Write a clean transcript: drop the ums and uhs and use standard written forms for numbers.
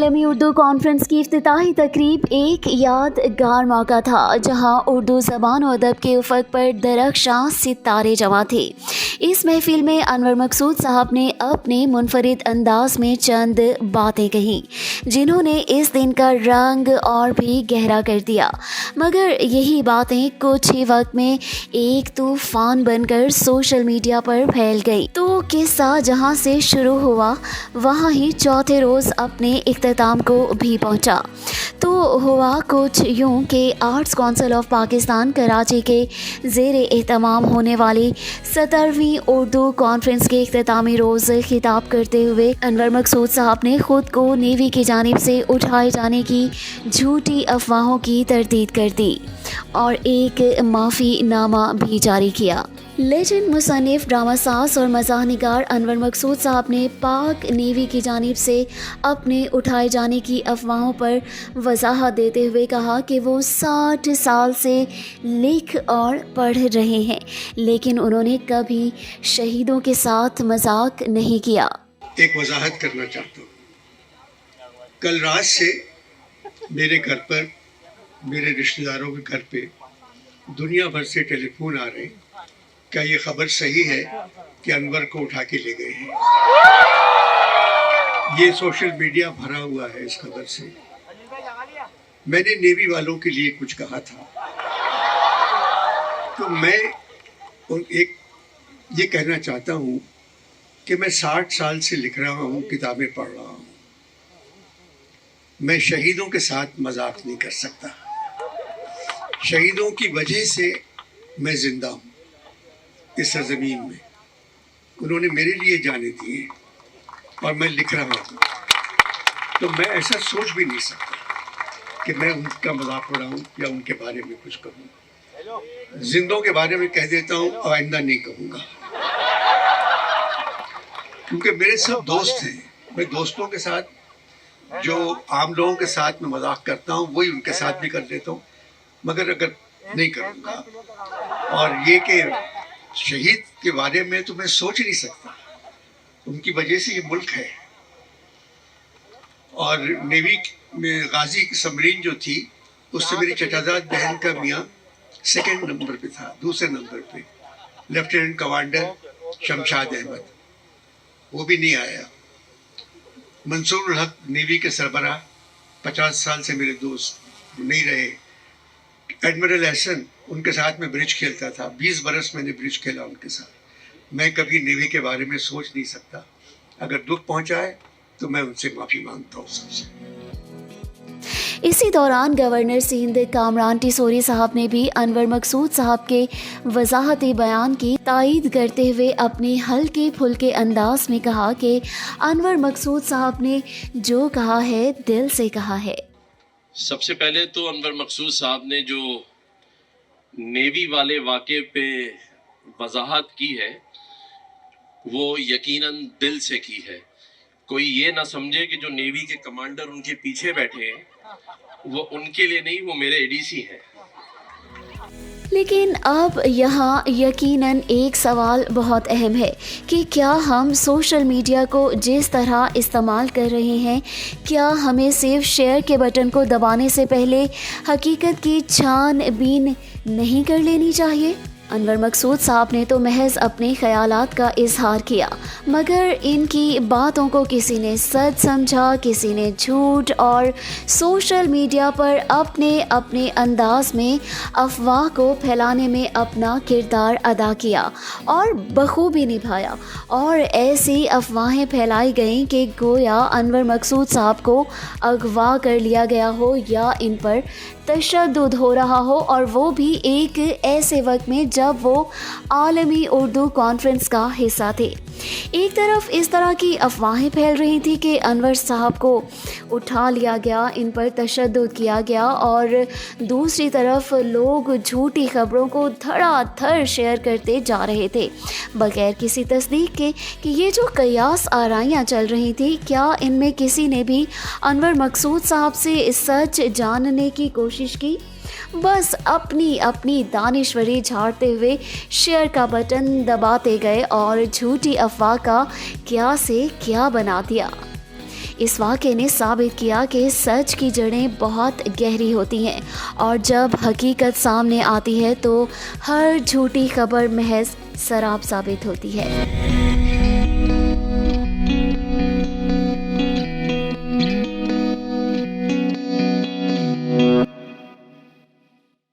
आलमी उर्दू कॉन्फ्रेंस की इफ्तिताही तकरीब एक यादगार मौका था जहां उर्दू ज़बान और अदब के उफ़क़ पर दरख्शां सितारे जमा थे। इस महफिल में अनवर मकसूद साहब ने अपने मुनफरिद अंदाज में चंद बातें कहीं जिन्होंने इस दिन का रंग और भी गहरा कर दिया, मगर यही बातें कुछ ही वक्त में एक तूफ़ान बनकर सोशल मीडिया पर फैल गई। तो किस्सा जहां से शुरू हुआ वहां ही चौथे रोज़ अपने इख्तिताम को भी पहुंचा। तो हुआ कुछ यूं कि arts council of Pakistan Karachi के ज़ेरे एहतमाम होने वाली 17वीं उर्दू कॉन्फ्रेंस के इख्तितामी रोज़ खिताब करते हुए अनवर मकसूद साहब ने ख़ुद को नेवी की जानिब से उठाए जाने की झूठी अफवाहों की तरदीद कर दी और एक माफ़ी नामा भी जारी किया। लेजेंड मुसन्निफ़, ड्रामा साज और मज़ाह निगार अनवर मकसूद साहब ने पाक नेवी की जानिब से अपने उठाए जाने की अफवाहों पर वजाहत देते हुए कहा कि वो 60 साल से लिख और पढ़ रहे हैं, लेकिन उन्होंने कभी शहीदों के साथ मजाक नहीं किया। एक वजाहत करना चाहता हूँ। कल रात से मेरे घर पर, मेरे रिश्तेदारों के घर पे दुनिया भर से टेलीफोन आ रहे हैं। क्या ये खबर सही है कि अनवर को उठा के ले गए हैं? ये सोशल मीडिया भरा हुआ है इस खबर से। मैंने नेवी वालों के लिए कुछ कहा था, तो मैं ये कहना चाहता हूँ कि मैं 60 साल से लिख रहा हूँ, किताबें पढ़ रहा हूँ। मैं शहीदों के साथ मजाक नहीं कर सकता। शहीदों की वजह से मैं जिंदा हूँ इस सरजमीन में। उन्होंने मेरे लिए जाने दिए और मैं लिख रहा हूँ, तो मैं ऐसा सोच भी नहीं सकता कि मैं उनका मजाक उड़ाऊँ या उनके बारे में कुछ कहूँ। जिंदों के बारे में कह देता हूँ, आइंदा नहीं कहूँगा, क्योंकि मेरे सब दोस्त हैं। मैं दोस्तों के साथ जो आम लोगों के साथ मैं मजाक करता हूँ वही उनके साथ भी कर देता हूँ, मगर अगर नहीं करूँगा। और ये कि शहीद के बारे में तो मैं सोच नहीं सकता, उनकी वजह से ये मुल्क है। और नेवी में गाजी की सबमरीन जो थी, उससे मेरी चचाजाद बहन का मियाँ सेकंड नंबर पे था, दूसरे नंबर पे लेफ्टिनेंट कमांडर शमशाद अहमद, वो भी नहीं आया। मंसूर उल हक नेवी के सरबराह 50 साल से मेरे दोस्त नहीं रहे। एडमिरल एहसन, उनके साथ में ब्रिज खेलता था, 20 बरस मैंने ब्रिज खेला उनके साथ। मैं कभी नेवी के बारे में सोच नहीं सकता। अगर दुख पहुंचाए तो मैं उनसे माफ़ी मांगता हूँ सबसे। इसी दौरान गवर्नर सिंध कामरान टिसोरी साहब ने भी अनवर मकसूद साहब के वजाहती बयान की तायीद करते हुए अपने हल्के फुल्के अंदाज में कहा कि अनवर मकसूद साहब ने जो कहा है दिल से कहा है। सबसे पहले तो अनवर मकसूद साहब ने जो नेवी वाले वाक़े पे वजाहत की है वो यकीनन दिल से की है। कोई ये ना समझे कि जो नेवी के कमांडर उनके पीछे बैठे हैं वो उनके लिए नहीं, वो मेरे एडीसी हैं। लेकिन अब यहाँ यकीनन एक सवाल बहुत अहम है कि क्या हम सोशल मीडिया को जिस तरह इस्तेमाल कर रहे हैं, क्या हमें सिर्फ शेयर के बटन को दबाने से पहले हकीकत की छानबीन नहीं कर लेनी चाहिए? अनवर मकसूद साहब ने तो महज अपने ख्यालात का इजहार किया, मगर इनकी बातों को किसी ने सच समझा, किसी ने झूठ, और सोशल मीडिया पर अपने अपने अंदाज में अफवाह को फैलाने में अपना किरदार अदा किया और बखूबी निभाया। और ऐसी अफवाहें फैलाई गईं कि गोया अनवर मकसूद साहब को अगवा कर लिया गया हो या इन पर तशद्दुद हो रहा हो, और वो भी एक ऐसे वक्त में जब वो आलमी उर्दू कॉन्फ्रेंस का हिस्सा थे। एक तरफ इस तरह की अफवाहें फैल रही थी कि अनवर साहब को उठा लिया गया, इन पर तशद्दुद किया गया, और दूसरी तरफ लोग झूठी खबरों को धड़ाधड़ शेयर करते जा रहे थे बगैर किसी तस्दीक के कि ये जो कयास आराइयाँ चल रही थी, क्या इनमें किसी ने भी अनवर मकसूद साहब से सच जानने की कोशिश की? बस अपनी अपनी दानिश्वरी झाड़ते हुए शेयर का बटन दबाते गए और झूठी अफवाह का क्या से क्या बना दिया। اس واقعے نے ثابت کیا کہ سچ کی جڑیں بہت گہری ہوتی ہیں اور جب حقیقت سامنے آتی ہے تو ہر جھوٹی خبر محض سراب ثابت ہوتی ہے۔